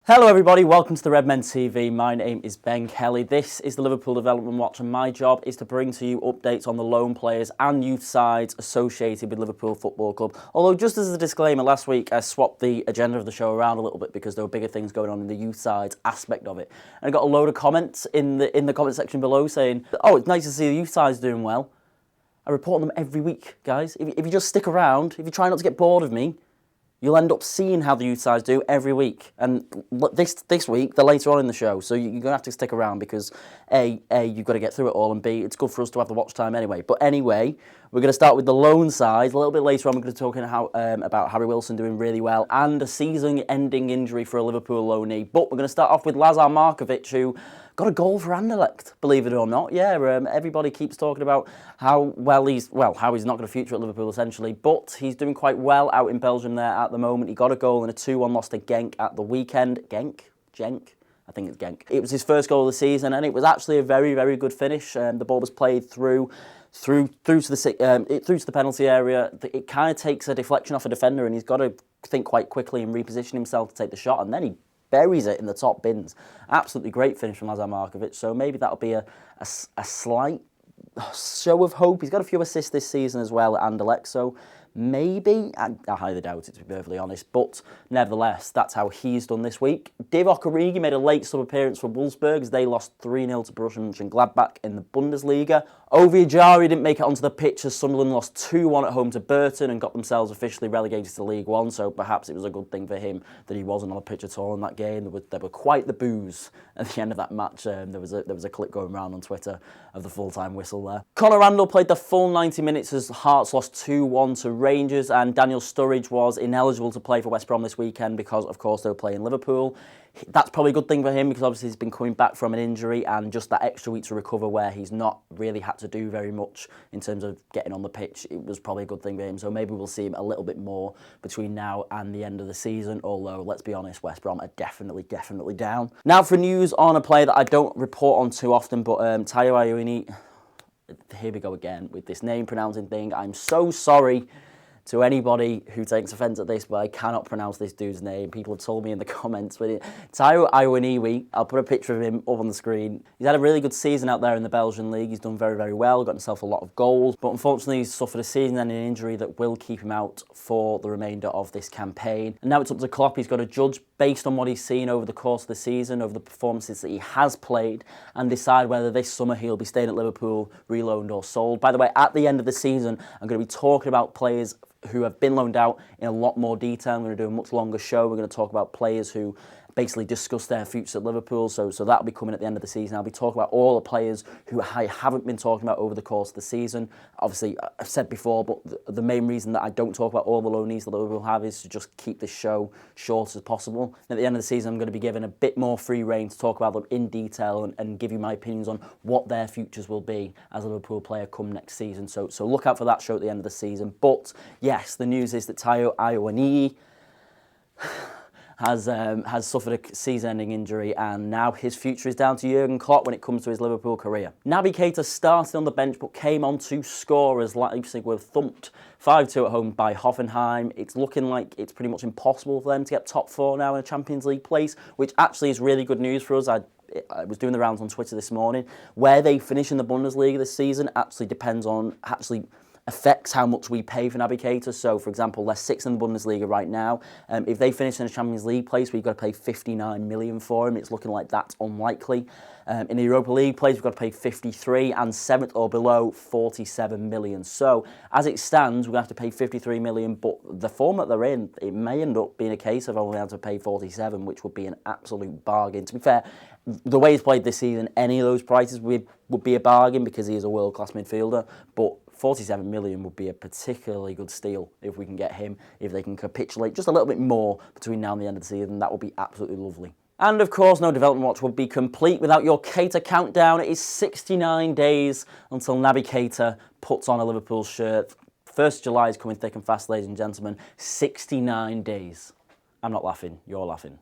Hello everybody, welcome to the Redmen TV. My name is Ben Kelly. This is the Liverpool Development Watch and my job is to bring to you updates on the loan players and youth sides associated with Liverpool Football Club. Although just as a disclaimer, last week I swapped the agenda of the show around a little bit because there were bigger things going on in the youth sides aspect of it. And I got a load of comments in the comment section below saying, oh, it's nice to see the youth sides doing well. I report on them every week, guys. If you just stick around, if you try not to get bored of me, you'll end up seeing how the youth sides do every week. And this week, they're later on in the show, so you're going to have to stick around because A, you've got to get through it all, and B, it's good for us to have the watch time anyway. But anyway, we're going to start with the loan side. A little bit later on, we're going to talk about Harry Wilson doing really well and a season-ending injury for a Liverpool loanee. But we're going to start off with Lazar Markovic, who got a goal for Anderlecht, believe it or not. Yeah, everybody keeps talking about how he's not got a future at Liverpool, essentially, but he's doing quite well out in Belgium there at the moment. He got a goal in a 2-1 loss to Genk at the weekend. Genk? I think it's Genk. It was his first goal of the season, and it was actually a very, very good finish. The ball was played through to the penalty area. It kind of takes a deflection off a defender, and he's got to think quite quickly and reposition himself to take the shot, and then he buries it in the top bins. Absolutely great finish from Lazar Markovic, so maybe that'll be a slight show of hope. He's got a few assists this season as well at Anderlecht, so maybe, I highly doubt it to be perfectly honest, but nevertheless, that's how he's done this week. Divock Origi made a late sub appearance for Wolfsburg as they lost 3-0 to Borussia Mönchengladbach in the Bundesliga. Ovie Ejaria didn't make it onto the pitch as Sunderland lost 2-1 at home to Burton and got themselves officially relegated to League One, so perhaps it was a good thing for him that he wasn't on the pitch at all in that game. There were quite the boos at the end of that match. There was a clip going around on Twitter of the full-time whistle there. Conor Randall played the full 90 minutes as Hearts lost 2-1 to Rangers, and Daniel Sturridge was ineligible to play for West Brom this weekend because, of course, they were playing Liverpool. That's probably a good thing for him because obviously he's been coming back from an injury and just that extra week to recover where he's not really had to do very much in terms of getting on the pitch. It was probably a good thing for him, so maybe we'll see him a little bit more between now and the end of the season, although, let's be honest, West Brom are definitely down. Now for news on a player that I don't report on too often, but Taiwo Awoniyi, here we go again with this name pronouncing thing. I'm so sorry to anybody who takes offence at this, but I cannot pronounce this dude's name. People have told me in the comments. But Taiwo Awoniyi, I'll put a picture of him up on the screen. He's had a really good season out there in the Belgian league. He's done very, very well, got himself a lot of goals. But unfortunately, he's suffered a season-ending injury that will keep him out for the remainder of this campaign. And now it's up to Klopp. He's got to judge based on what he's seen over the course of the season, over the performances that he has played, and decide whether this summer he'll be staying at Liverpool, reloaned or sold. By the way, at the end of the season, I'm going to be talking about players who have been loaned out in a lot more detail. I'm going to do a much longer show. We're going to talk about players who basically discuss their future at Liverpool, so that'll be coming at the end of the season. I'll be talking about all the players who I haven't been talking about over the course of the season. Obviously, I've said before, but the main reason that I don't talk about all the loanees that Liverpool have is to just keep this show short as possible. And at the end of the season, I'm going to be given a bit more free rein to talk about them in detail and give you my opinions on what their futures will be as a Liverpool player come next season. So look out for that show at the end of the season. But yes, the news is that Taiwo Awoniyi has suffered a season-ending injury, and now his future is down to Jurgen Klopp when it comes to his Liverpool career. Naby Keita started on the bench but came on to score as Leipzig were thumped 5-2 at home by Hoffenheim. It's looking like it's pretty much impossible for them to get top four now in a Champions League place, which actually is really good news for us. I was doing the rounds on Twitter this morning. Where they finish in the Bundesliga this season actually affects how much we pay for Naby Keita. So, for example, they're sixth in the Bundesliga right now. If they finish in a Champions League place, we've got to pay 59 million for him. It's looking like that's unlikely. In the Europa League place, we've got to pay 53, and seventh or below, 47 million. So, as it stands, we're going to have to pay 53 million, but the format they're in, it may end up being a case of only having to pay 47, which would be an absolute bargain. To be fair, the way he's played this season, any of those prices would be a bargain because he is a world-class midfielder, but 47 million would be a particularly good steal if we can get him, if they can capitulate just a little bit more between now and the end of the season. That would be absolutely lovely. And of course, no Development Watch would be complete without your Keita countdown. It is 69 days until Naby Keita puts on a Liverpool shirt. 1st of July is coming thick and fast, ladies and gentlemen. 69 days. I'm not laughing, you're laughing.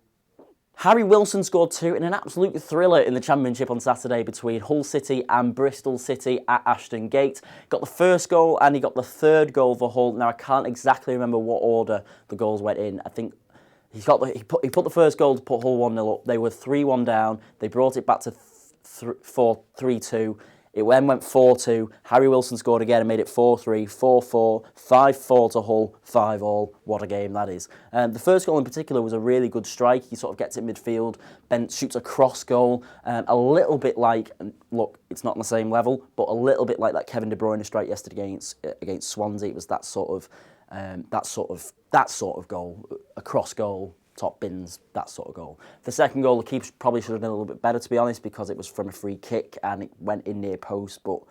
Harry Wilson scored 2 in an absolute thriller in the Championship on Saturday between Hull City and Bristol City at Ashton Gate. Got the first goal and he got the third goal for Hull. Now, I can't exactly remember what order the goals went in. I think He put the first goal to put Hull 1-0 up. They were 3-1 down. They brought it back to 3-2. It then went 4-2. Harry Wilson scored again and made it 4-3, 4-4, 5-4 to Hull, 5-all. What a game that is. The first goal in particular was a really good strike. He sort of gets it midfield, then shoots a cross goal. A little bit like, look, it's not on the same level, but a little bit like that Kevin De Bruyne strike yesterday against Swansea. It was that sort of goal, a cross goal. Top bins, that sort of goal. The second goal, the keeper probably should have done a little bit better, to be honest, because it was from a free kick and it went in near post, but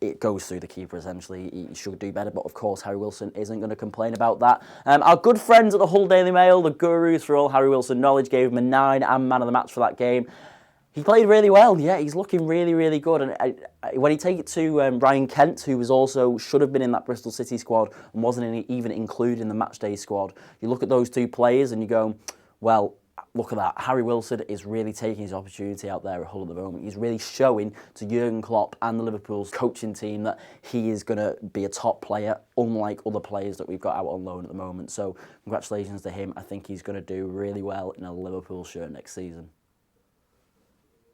it goes through the keeper, essentially. He should do better, but of course, Harry Wilson isn't going to complain about that. Our good friends at the Hull Daily Mail, the gurus for all Harry Wilson knowledge, gave him a 9 and man of the match for that game. He played really well, yeah, he's looking really, really good. And when you take it to Ryan Kent, who should have been in that Bristol City squad and wasn't even included in the matchday squad, you look at those two players and you go, well, look at that. Harry Wilson is really taking his opportunity out there at Hull at the moment. He's really showing to Jurgen Klopp and the Liverpool's coaching team that he is going to be a top player, unlike other players that we've got out on loan at the moment. So congratulations to him. I think he's going to do really well in a Liverpool shirt next season.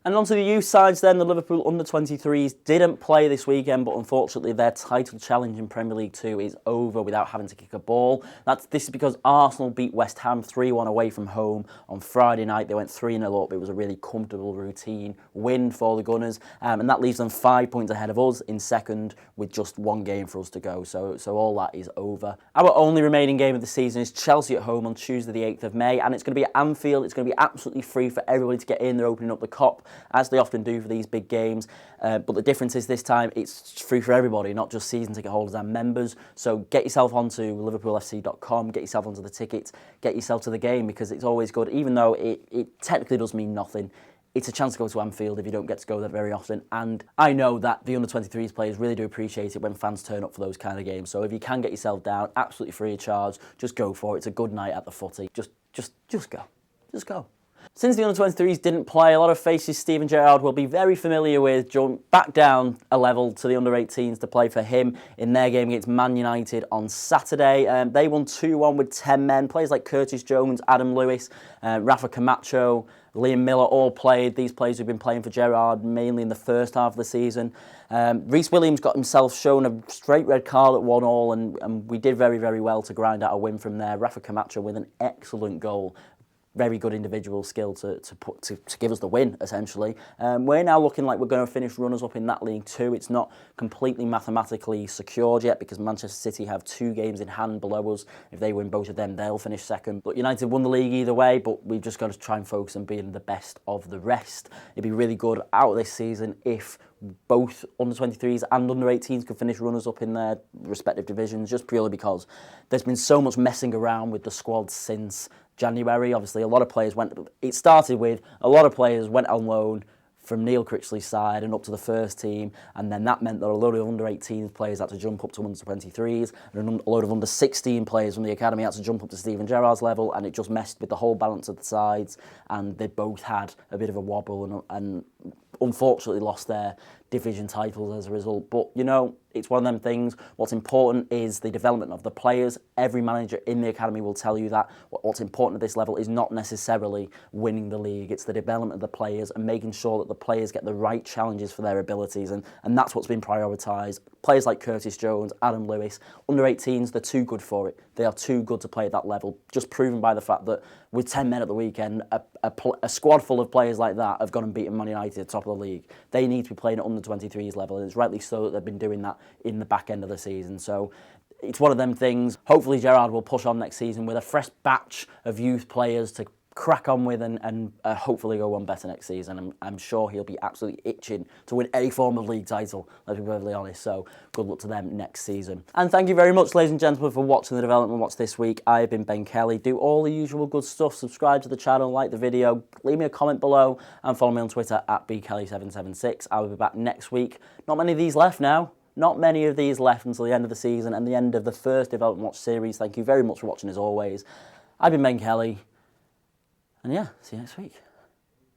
And on to the youth sides then, the Liverpool under-23s didn't play this weekend, but unfortunately their title challenge in Premier League 2 is over without having to kick a ball. This is because Arsenal beat West Ham 3-1 away from home on Friday night. They went 3-0 up. It was a really comfortable, routine win for the Gunners, and that leaves them 5 points ahead of us in second with just one game for us to go. So all that is over. Our only remaining game of the season is Chelsea at home on Tuesday the 8th of May, and it's going to be at Anfield. It's going to be absolutely free for everybody to get in. They're opening up the Kop, as they often do for these big games. But the difference is this time it's free for everybody, not just season ticket holders and members. So get yourself onto liverpoolfc.com, get yourself onto the tickets, get yourself to the game, because it's always good, even though it technically does mean nothing. It's a chance to go to Anfield if you don't get to go there very often. And I know that the under-23s players really do appreciate it when fans turn up for those kind of games. So if you can get yourself down, absolutely free of charge, just go for it. It's a good night at the footy. Just go. Just go. Since the under-23s didn't play, a lot of faces Steven Gerrard will be very familiar with jumped back down a level to the under-18s to play for him in their game against Man United on Saturday. They won 2-1 with 10 men. Players like Curtis Jones, Adam Lewis, Rafa Camacho, Liam Miller all played. These players who've been playing for Gerrard mainly in the first half of the season. Rhys Williams got himself shown a straight red card at 1-1, and we did very, very well to grind out a win from there. Rafa Camacho with an excellent goal. Very good individual skill to give us the win, essentially. We're now looking like we're going to finish runners-up in that league too. It's not completely mathematically secured yet because Manchester City have 2 games in hand below us. If they win both of them, they'll finish second. But United won the league either way, but we've just got to try and focus on being the best of the rest. It'd be really good out of this season if both under-23s and under-18s could finish runners-up in their respective divisions, just purely because there's been so much messing around with the squad since January. Obviously, a lot of players went on loan from Neil Critchley's side and up to the first team, and then that meant that a load of under-18 players had to jump up to under-23s, and a load of under-16 players from the academy had to jump up to Steven Gerrard's level, and it just messed with the whole balance of the sides, and they both had a bit of a wobble and unfortunately lost their division titles as a result. But, you know, it's one of them things. What's important is the development of the players. Every manager in the academy will tell you that. What's important at this level is not necessarily winning the league. It's the development of the players and making sure that the players get the right challenges for their abilities. And that's what's been prioritised. Players like Curtis Jones, Adam Lewis, under-18s, they're too good for it. They are too good to play at that level. Just proven by the fact that with 10 men at the weekend, a squad full of players like that have gone and beaten Man United at the top of the league. They need to be playing at under-23s level, and it's rightly so that they've been doing that in the back end of the season. So it's one of them things. Hopefully Gerrard will push on next season with a fresh batch of youth players to crack on with and hopefully go one better next season. I'm sure he'll be absolutely itching to win any form of league title, let's be perfectly honest. So good luck to them next season. And thank you very much, ladies and gentlemen, for watching the Development Watch this week. I've been Ben Kelly. Do all the usual good stuff. Subscribe to the channel, like the video, leave me a comment below, and follow me on Twitter at bkelly776. I will be back next week. Not many of these left now. Not many of these left until the end of the season and the end of the first Development Watch series. Thank you very much for watching as always. I've been Ben Kelly. And yeah, see you next week.